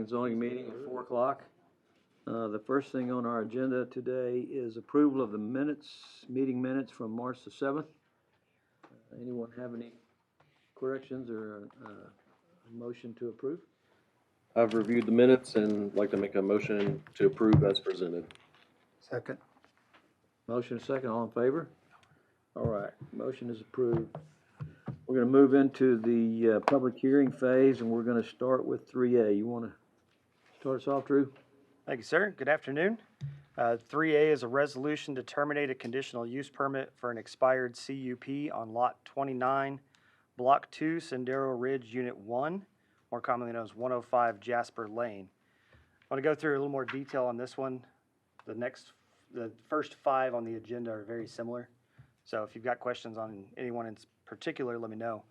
Zoning meeting at 4 o'clock. The first thing on our agenda today is approval of the meeting minutes from March the 7th. Anyone have any corrections or a motion to approve? I've reviewed the minutes and like to make a motion to approve as presented. Second. Motion second, all in favor? All right, motion is approved. We're gonna move into the public hearing phase, and we're gonna start with 3A. You wanna start us off, Drew? Thank you, sir. Good afternoon. 3A is a resolution to terminate a conditional use permit for an expired CUP on Lot 29, Block 2, Sendero Ridge, Unit 1, more commonly known as 105 Jasper Lane. I want to go through a little more detail on this one. The first 5 on the agenda are very similar. So if you've got questions on anyone in particular, let me know.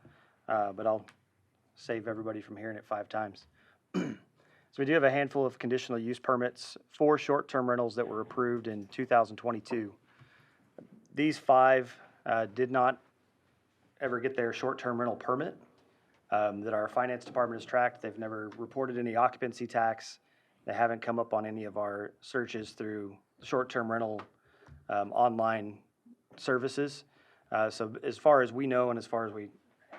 But I'll save everybody from hearing it 5 times. So we do have a handful of conditional use permits for short-term rentals that were approved in 2022. These 5 did not ever get their short-term rental permit that our finance department has tracked. They've never reported any occupancy tax. They haven't come up on any of our searches through short-term rental online services. So as far as we know and as far as we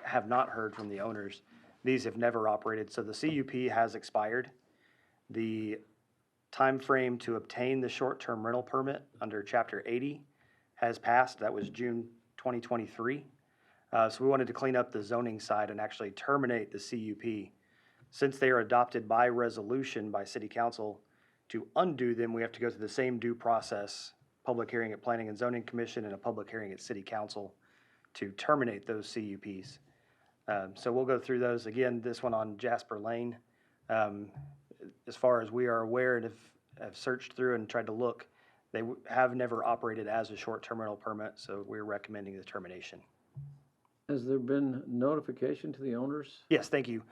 have not heard from the owners, these have never operated. So the CUP has expired. The time frame to obtain the short-term rental permit under Chapter 80 has passed. That was June 2023. So we wanted to clean up the zoning side and actually terminate the CUP. Since they are adopted by resolution by City Council, to undo them, we have to go through the same due process, public hearing at Planning and Zoning Commission and a public hearing at City Council to terminate those CUPs. So we'll go through those. Again, this one on Jasper Lane. As far as we are aware and have searched through and tried to look, they have never operated as a short-term rental permit, so we're recommending the termination. Has there been notification to the owners? Yes, thank you.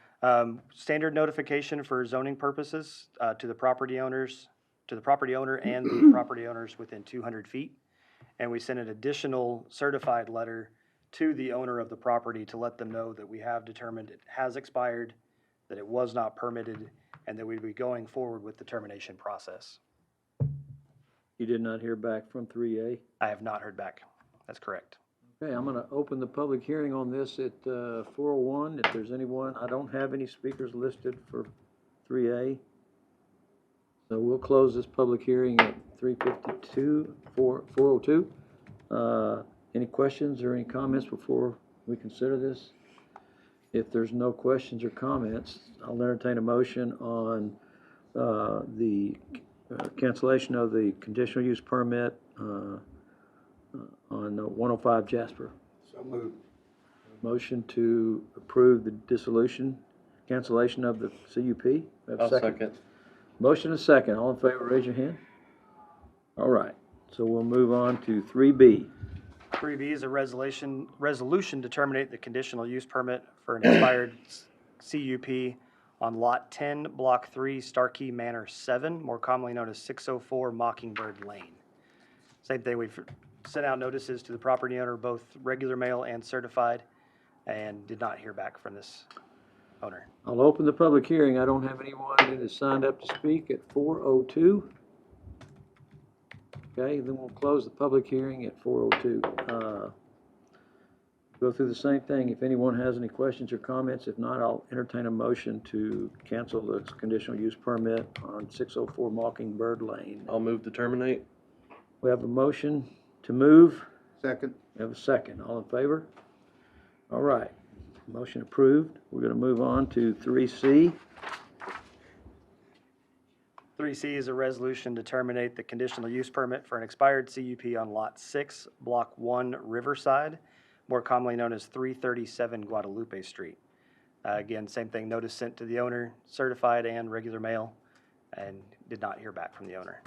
Standard notification for zoning purposes to the property owners, to the property owner and the property owners within 200 feet. And we sent an additional certified letter to the owner of the property to let them know that we have determined it has expired, that it was not permitted, and that we'd be going forward with the termination process. You did not hear back from 3A? I have not heard back. That's correct. Okay, I'm gonna open the public hearing on this at 4:01. If there's anyone, I don't have any speakers listed for 3A. So we'll close this public hearing at 4:02. Any questions or any comments before we consider this? If there's no questions or comments, I'll entertain a motion on the cancellation of the conditional use permit on 105 Jasper. So moved. Motion to approve the cancellation of the CUP. We have a I'll second. Motion is second. All in favor, raise your hand. All right, so we'll move on to 3B. 3B is a resolution to terminate the conditional use permit for an expired CUP on Lot 10, Block 3, Starkey Manor 7, more commonly known as 604 Mockingbird Lane. Same thing, we've sent out notices to the property owner, both regular mail and certified, and did not hear back from this owner. I'll open the public hearing. I don't have anyone that has signed up to speak at 4:02. Okay, then we'll close the public hearing at 4:02. Go through the same thing. If anyone has any questions or comments, if not, I'll entertain a motion to cancel the conditional use permit on 604 Mockingbird Lane. I'll move to terminate. We have a motion to move. Second. We have a second. All in favor? All right. Motion approved. We're going to move on to 3C. 3C is a resolution to terminate the conditional use permit for an expired CUP on Lot 6, Block 1, Riverside, more commonly known as 337 Guadalupe Street. Again, same thing, notice sent to the owner, certified and regular mail, and did not hear back from the owner.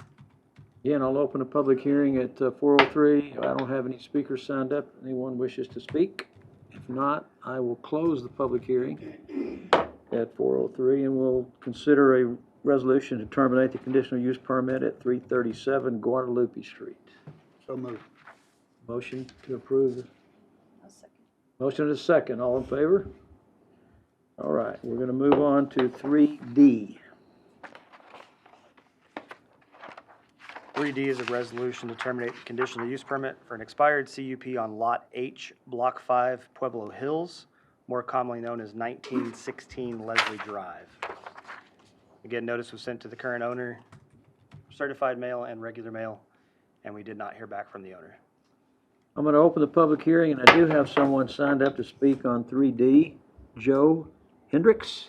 Again, I'll open a public hearing at 4:03. I don't have any speakers signed up. Anyone wishes to speak? If not, I will close the public hearing at 4:03, and we'll consider a resolution to terminate the conditional use permit at 337 Guadalupe Street. So moved. Motion to approve. I'll second. Motion is second. All in favor? All right, we're going to move on to 3D. 3D is a resolution to terminate the conditional use permit for an expired CUP on Lot H, Block 5, Pueblo Hills, more commonly known as 1916 Leslie Drive. Again, notice was sent to the current owner, certified mail and regular mail, and we did not hear back from the owner. I'm gonna open the public hearing, and I do have someone signed up to speak on 3D. Joe Hendricks?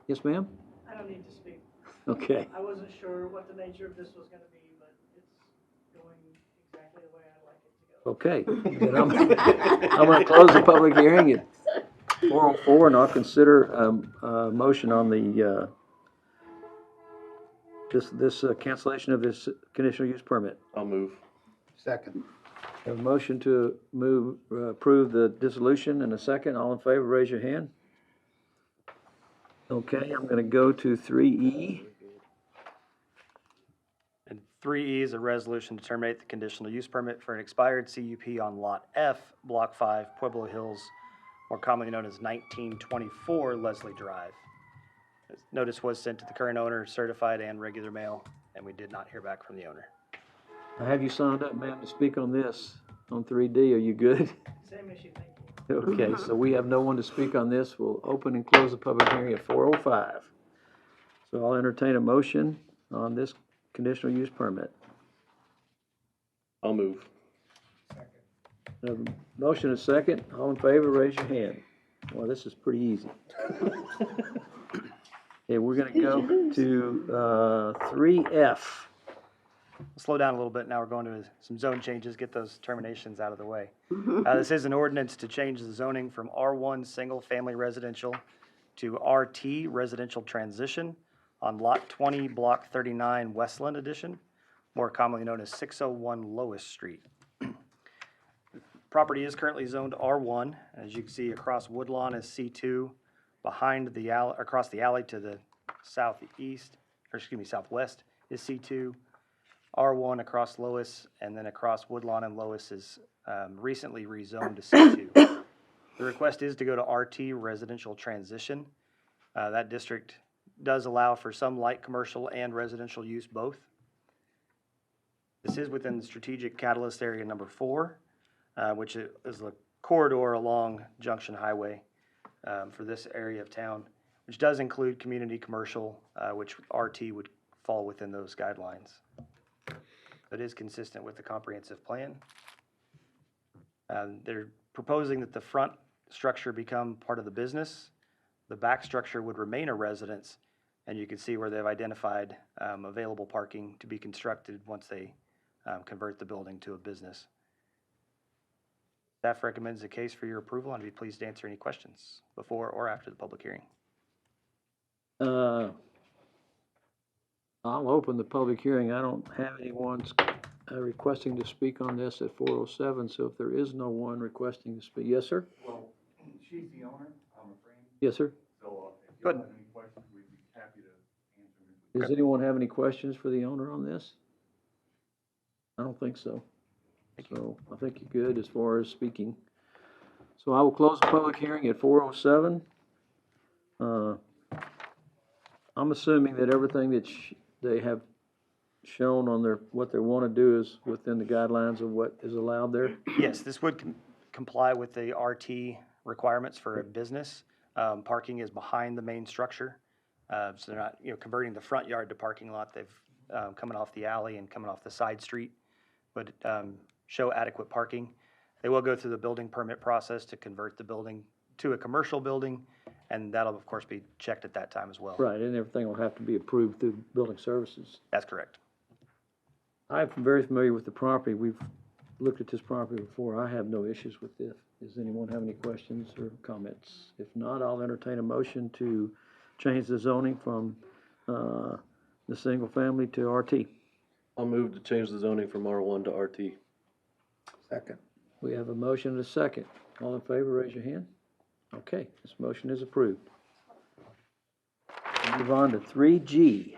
Yes, ma'am? I don't need to speak. Okay. I wasn't sure what the nature of this was gonna be, but it's going exactly the way I'd like it to go. Okay, then I'm gonna close the public hearing at 4:04, and I'll consider a motion on the, this cancellation of this conditional use permit. I'll move. Second. Have a motion to approve the dissolution in a second. All in favor, raise your hand. Okay, I'm gonna go to 3E. And 3E is a resolution to terminate the conditional use permit for an expired CUP on Lot F, Block 5, Pueblo Hills, more commonly known as 1924 Leslie Drive. Notice was sent to the current owner, certified and regular mail, and we did not hear back from the owner. I have you signed up, ma'am, to speak on this, on 3D. Are you good? Same issue, thank you. Okay, so we have no one to speak on this. We'll open and close the public hearing at 4:05. So I'll entertain a motion on this conditional use permit. I'll move. Have a motion and a second. All in favor, raise your hand. Well, this is pretty easy. Okay, we're gonna go to 3F. Slow down a little bit. Now we're going to some zone changes, get those terminations out of the way. This is an ordinance to change the zoning from R1 Single Family Residential to RT Residential Transition on Lot 20, Block 39, Westland Edition, more commonly known as 601 Lois Street. Property is currently zoned R1. As you can see, across Woodlawn is C2, behind the alley, across the alley to the southwest is C2. R1 across Lois, and then across Woodlawn and Lois is recently rezoned to C2. The request is to go to RT Residential Transition. That district does allow for some light commercial and residential use both. This is within the strategic catalyst area number 4, which is the corridor along Junction Highway for this area of town, which does include community commercial, which RT would fall within those guidelines. That is consistent with the comprehensive plan. They're proposing that the front structure become part of the business. The back structure would remain a residence, and you can see where they've identified available parking to be constructed once they convert the building to a business. Staff recommends the case for your approval, and I'd be pleased to answer any questions before or after the public hearing. I'll open the public hearing. I don't have anyone requesting to speak on this at 4:07, so if there is no one requesting to speak, yes, sir? Well, she's the owner, I'm afraid, Yes, sir? so if you Good. have any questions, we'd be happy to answer them. Does anyone have any questions for the owner on this? I don't think so. So I think you're good as far as speaking. So I will close the public hearing at 4:07. I'm assuming that everything that they have shown on what they want to do is within the guidelines of what is allowed there? Yes, this would comply with the RT requirements for a business. Parking is behind the main structure, so they're not, converting the front yard to parking lot. They've coming off the alley and coming off the side street, but show adequate parking. They will go through the building permit process to convert the building to a commercial building, and that'll of course be checked at that time as well. Right, and everything will have to be approved through building services. That's correct. I'm very familiar with the property. We've looked at this property before. I have no issues with this. Does anyone have any questions or comments? If not, I'll entertain a motion to change the zoning from the single family to RT. I'll move to change the zoning from R1 to RT. Second. We have a motion and a second. All in favor, raise your hand. Okay, this motion is approved. We'll move on to 3G.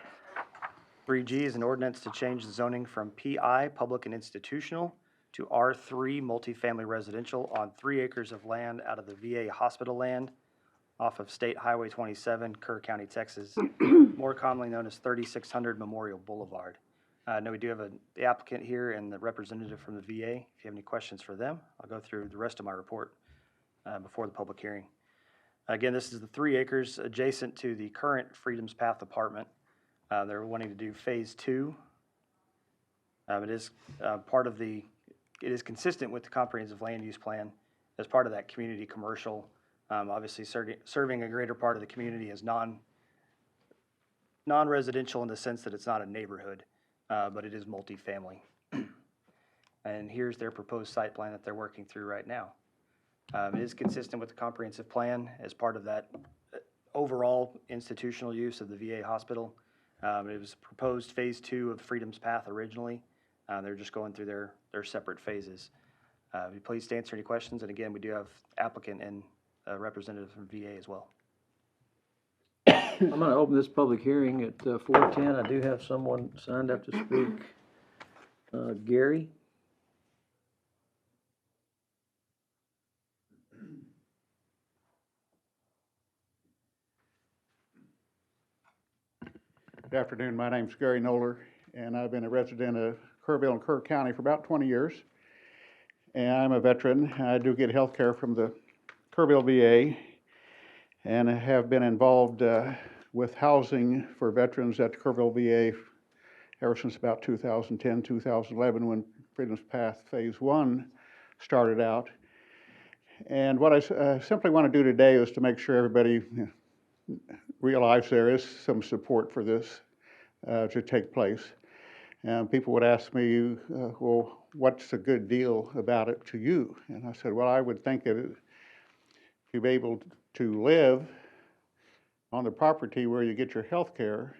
3G is an ordinance to change the zoning from PI, public and institutional, to R3, multifamily residential on 3 acres of land out of the VA hospital land off of State Highway 27, Kerr County, Texas, more commonly known as 3600 Memorial Boulevard. I know we do have the applicant here and the representative from the VA. If you have any questions for them, I'll go through the rest of my report before the public hearing. Again, this is the 3 acres adjacent to the current Freedom's Path apartment. They're wanting to do phase 2. It is it is consistent with the comprehensive land use plan as part of that community commercial, obviously serving a greater part of the community as non-residential in the sense that it's not a neighborhood, but it is multifamily. And here's their proposed site plan that they're working through right now. It is consistent with the comprehensive plan as part of that overall institutional use of the VA hospital. It was proposed phase 2 of Freedom's Path originally. They're just going through their separate phases. Be pleased to answer any questions. And again, we do have applicant and representative from VA as well. I'm going to open this public hearing at 4:10. I do have someone signed up to speak. Gary? Good afternoon. My name's Gary Noller, and I've been a resident of Kerrville and Kerr County for about 20 years. And I'm a veteran. I do get health care from the Kerrville VA, and I have been involved with housing for veterans at the Kerrville VA ever since about 2010, 2011, when Freedom's Path Phase 1 started out. And what I simply want to do today is to make sure everybody realize there is some support for this to take place. And people would ask me, well, what's a good deal about it to you? And I said, well, I would think that if you're able to live on the property where you get your health care,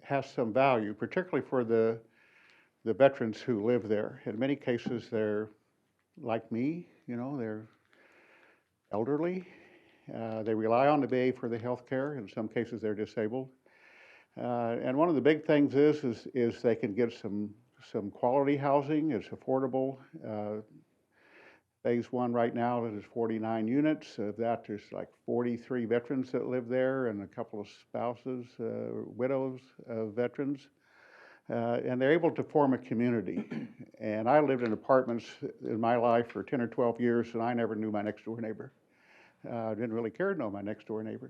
has some value, particularly for the veterans who live there. In many cases, they're like me, they're elderly. They rely on the VA for the health care. In some cases, they're disabled. And one of the big things is they can get some quality housing. It's affordable. Phase 1 right now is 49 units. Of that, there's like 43 veterans that live there and a couple of spouses, widows of veterans. And they're able to form a community. And I lived in apartments in my life for 10 or 12 years, and I never knew my next door neighbor. I didn't really care to know my next door neighbor.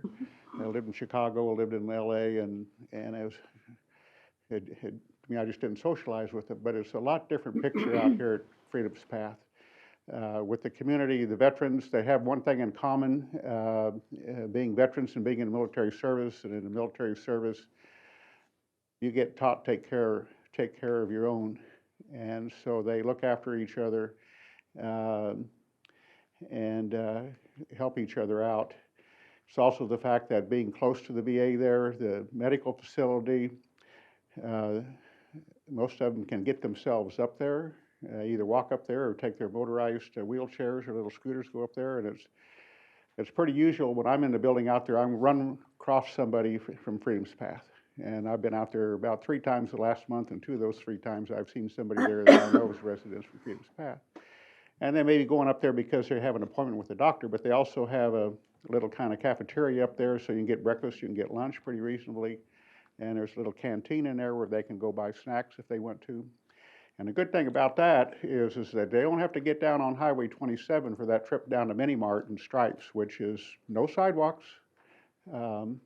I lived in Chicago, I lived in LA, and I just didn't socialize with them. But it's a lot different picture out here at Freedom's Path. With the community, the veterans, they have one thing in common, being veterans and being in the military service. And in the military service, you get taught to take care of your own. And so they look after each other and help each other out. It's also the fact that being close to the VA there, the medical facility, most of them can get themselves up there, either walk up there or take their motorized wheelchairs or little scooters, go up there. And it's pretty usual when I'm in the building out there, I'm running across somebody from Freedom's Path. And I've been out there about 3 times the last month, and 2 of those 3 times I've seen somebody there that I know is residents from Freedom's Path. And they may be going up there because they have an appointment with the doctor, but they also have a little kind of cafeteria up there, so you can get breakfast, you can get lunch pretty reasonably. And there's a little canteen in there where they can go buy snacks if they want to. And the good thing about that is that they don't have to get down on Highway 27 for that trip down to Mini Mart and Stripes, which is no sidewalks for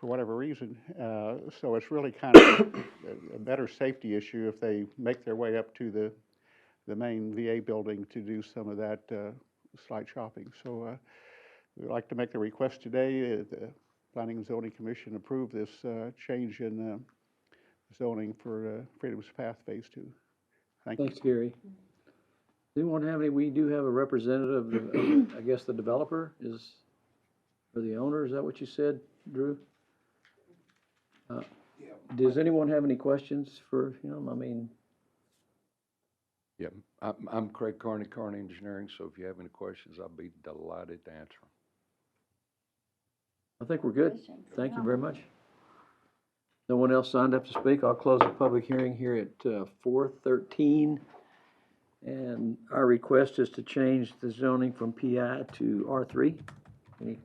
whatever reason. So it's really kind of a better safety issue if they make their way up to the main VA building to do some of that slight shopping. So we'd like to make the request today. The Planning and Zoning Commission approve this change in zoning for Freedom's Path Phase 2. Thank you. Thanks, Gary. Does anyone have any, we do have a representative, of, I guess the developer is, or the owner, is that what you said, Drew? Does anyone have any questions for him? I mean, Yeah, I'm Craig Carney, Carney Engineering, so if you have any questions, I'll be delighted to answer them. I think we're good. Thank you very much. No one else signed up to speak. I'll close the public hearing here at 4:13. And our request is to change the zoning from PI to R3. Any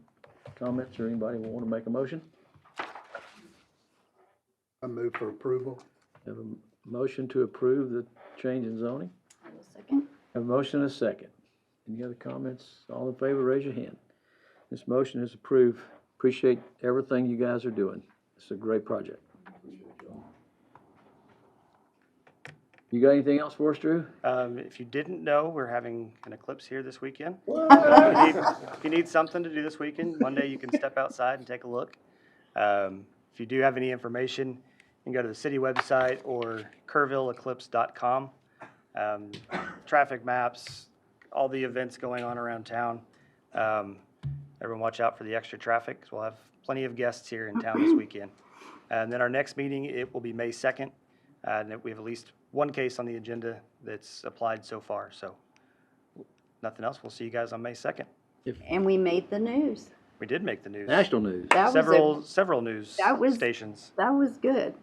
comments or anybody want to make a motion? I move for approval. Have a motion to approve the change in zoning? I will second. Have a motion and a second. Any other comments? All in favor, raise your hand. This motion is approved. Appreciate everything you guys are doing. It's a great project. You got anything else for us, Drew? If you didn't know, we're having an eclipse here this weekend. So if you need something to do this weekend, Monday you can step outside and take a look. If you do have any information, you can go to the city website or kerrvilleeclipse.com. Traffic maps, all the events going on around town. Everyone watch out for the extra traffic, 'cause we'll have plenty of guests here in town this weekend. And then our next meeting, it will be May 2nd. And we have at least one case on the agenda that's applied so far, so nothing else. We'll see you guys on May 2nd. And we made the news. We did make the news. National news. That was Several news that was- stations. that was good.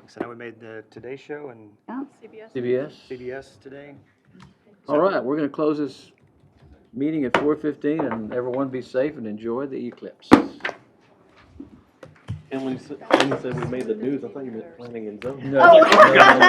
So now we made the Today Show and Yeah. CBS? CBS today. All right, we're gonna close this meeting at 4:15, and everyone be safe and enjoy the eclipse. And when you said we made the news, I thought you meant planning and zoning. No.